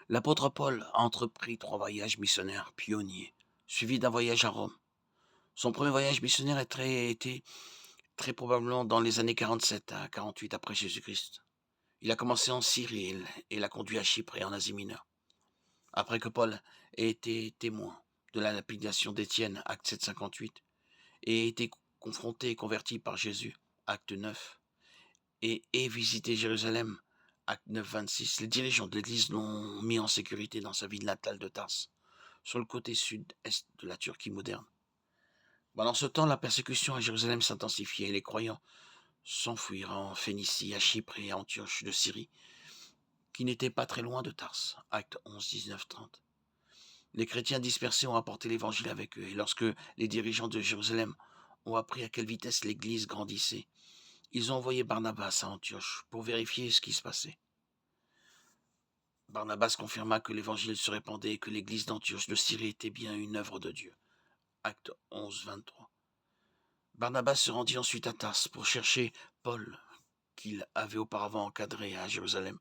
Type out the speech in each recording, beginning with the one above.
L'apôtre Paul a entrepris 3 voyages missionnaires pionniers, suivis d'un voyage à Rome. Son premier voyage missionnaire était très probablement dans les années 47 à 48 après Jésus-Christ. Il a commencé en Syrie et l'a conduit à Chypre et en Asie mineure. Après que Paul ait été témoin de la lapidation d'Étienne, acte 7,58, et ait été confronté et converti par Jésus, acte 9, et ait visité Jérusalem, acte 9, 26, les dirigeants de l'Église l'ont mis en sécurité dans sa ville natale de Tarse, sur le côté sud-est de la Turquie moderne. Pendant ce temps, la persécution à Jérusalem s'intensifiait et les croyants s'enfuirent en Phénicie, à Chypre et à Antioche de Syrie, qui n'était pas très loin de Tarse, acte 11, 19, 30. Les chrétiens dispersés ont apporté l'évangile avec eux, et lorsque les dirigeants de Jérusalem ont appris à quelle vitesse l'église grandissait, ils ont envoyé Barnabas à Antioche pour vérifier ce qui se passait. Barnabas confirma que l'évangile se répandait et que l'église d'Antioche de Syrie était bien une œuvre de Dieu. Acte 11, 23. Barnabas se rendit ensuite à Tarse pour chercher Paul, qu'il avait auparavant encadré à Jérusalem.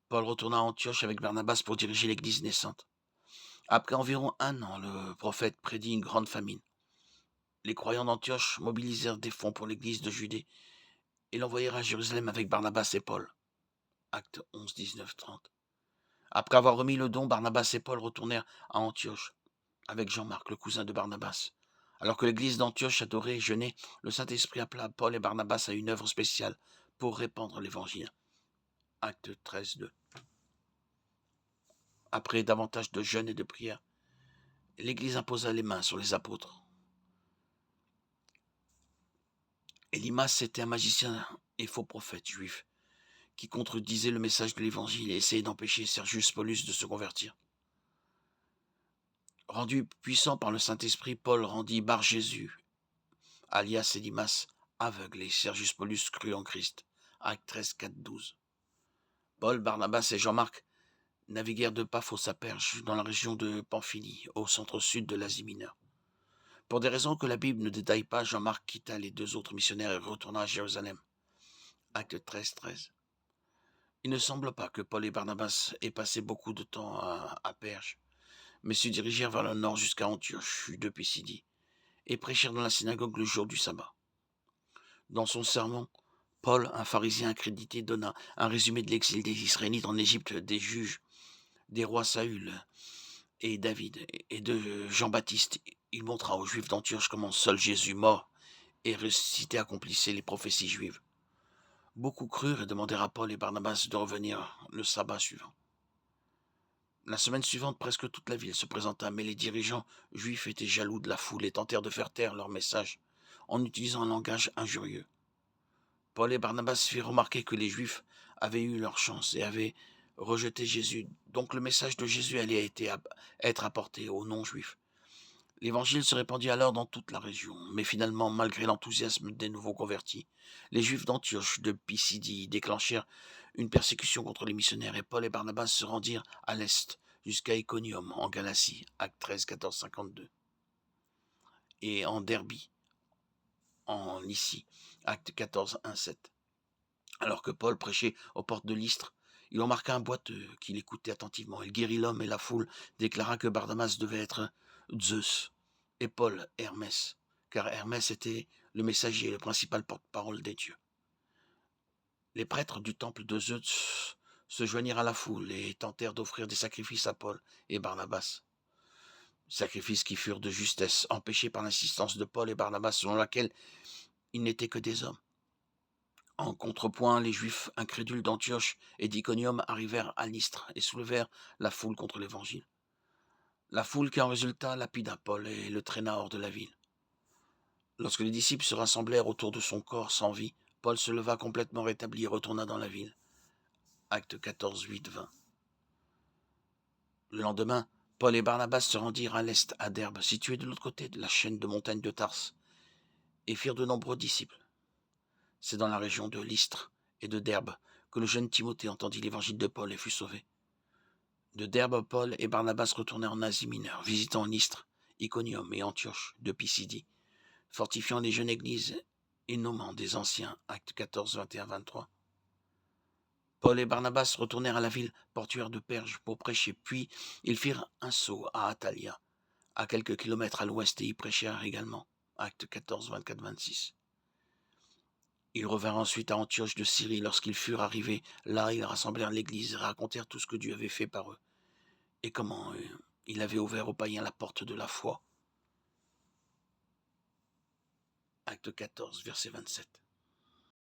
Paul retourna à Antioche avec Barnabas pour diriger l'église naissante. Après environ 1 an, le prophète prédit une grande famine. Les croyants d'Antioche mobilisèrent des fonds pour l'église de Judée et l'envoyèrent à Jérusalem avec Barnabas et Paul. Acte 11, 19, 30. Après avoir remis le don, Barnabas et Paul retournèrent à Antioche avec Jean-Marc, le cousin de Barnabas. Alors que l'église d'Antioche adorait et jeûnait, le Saint-Esprit appela Paul et Barnabas à une œuvre spéciale pour répandre l'évangile. Acte 13, 2. Après davantage de jeûne et de prière, l'église imposa les mains sur les apôtres. Élymas était un magicien et faux prophète juif qui contredisait le message de l'évangile et essayait d'empêcher Sergius Paulus de se convertir. Rendu puissant par le Saint-Esprit, Paul rendit Bar-Jésus, alias Élymas, aveugle et Sergius Paulus crut en Christ. Acte 13, 4, 12. Paul, Barnabas et Jean-Marc naviguèrent de Paphos à Perge, dans la région de Pamphylie, au centre-sud de l'Asie mineure. Pour des raisons que la Bible ne détaille pas, Jean-Marc quitta les 2 autres missionnaires et retourna à Jérusalem. Acte 13, 13. Il ne semble pas que Paul et Barnabas aient passé beaucoup de temps à Perge, mais se dirigèrent vers le nord jusqu'à Antioche de Pisidie et prêchèrent dans la synagogue le jour du sabbat. Dans son sermon, Paul, un pharisien accrédité, donna un résumé de l'exil des Israélites en Égypte, des juges, des rois Saül et David et de Jean-Baptiste. Il montra aux Juifs d'Antioche comment seul Jésus mort et ressuscité accomplissait les prophéties juives. Beaucoup crurent et demandèrent à Paul et Barnabas de revenir le sabbat suivant. La semaine suivante, presque toute la ville se présenta, mais les dirigeants juifs étaient jaloux de la foule et tentèrent de faire taire leur message en utilisant un langage injurieux. Paul et Barnabas firent remarquer que les Juifs avaient eu leur chance et avaient rejeté Jésus, donc le message de Jésus allait être apporté aux non-Juifs. L'évangile se répandit alors dans toute la région, mais finalement, malgré l'enthousiasme des nouveaux convertis, les Juifs d'Antioche de Pisidie déclenchèrent une persécution contre les missionnaires et Paul et Barnabas se rendirent à l'est, jusqu'à Iconium, en Galatie, acte 13, 14, 52, et en Derbie, en Lycie, acte 14, 1, 7. Alors que Paul prêchait aux portes de Lystre, il remarqua un boiteux qui l'écoutait attentivement. Il guérit l'homme et la foule déclara que Barnabas devait être Zeus et Paul Hermès, car Hermès était le messager et le principal porte-parole des dieux. Les prêtres du temple de Zeus se joignirent à la foule et tentèrent d'offrir des sacrifices à Paul et Barnabas. Sacrifices qui furent de justesse, empêchés par l'insistance de Paul et Barnabas selon laquelle ils n'étaient que des hommes. En contrepoint, les Juifs incrédules d'Antioche et d'Iconium arrivèrent à Lystre et soulevèrent la foule contre l'Évangile. La foule qui en résulta lapida Paul et le traîna hors de la ville. Lorsque les disciples se rassemblèrent autour de son corps sans vie, Paul se leva complètement rétabli et retourna dans la ville. Acte 14, 8, 20. Le lendemain, Paul et Barnabas se rendirent à l'est, à Derbe, située de l'autre côté de la chaîne de montagnes de Tarse, et firent de nombreux disciples. C'est dans la région de Lystre et de Derbe que le jeune Timothée entendit l'évangile de Paul et fut sauvé. De Derbe, Paul et Barnabas retournèrent en Asie mineure, visitant Lystre, Iconium et Antioche de Pisidie, fortifiant les jeunes églises et nommant des anciens. Actes 14, 21, 23. Paul et Barnabas retournèrent à la ville portuaire de Perge pour prêcher, puis ils firent un saut à Attalia, à quelques kilomètres à l'ouest, et y prêchèrent également. Actes 14, 24-26. Ils revinrent ensuite à Antioche de Syrie. Lorsqu'ils furent arrivés là, ils rassemblèrent l'église et racontèrent tout ce que Dieu avait fait par eux et comment il avait ouvert aux païens la porte de la foi. Acte 14, verset 27.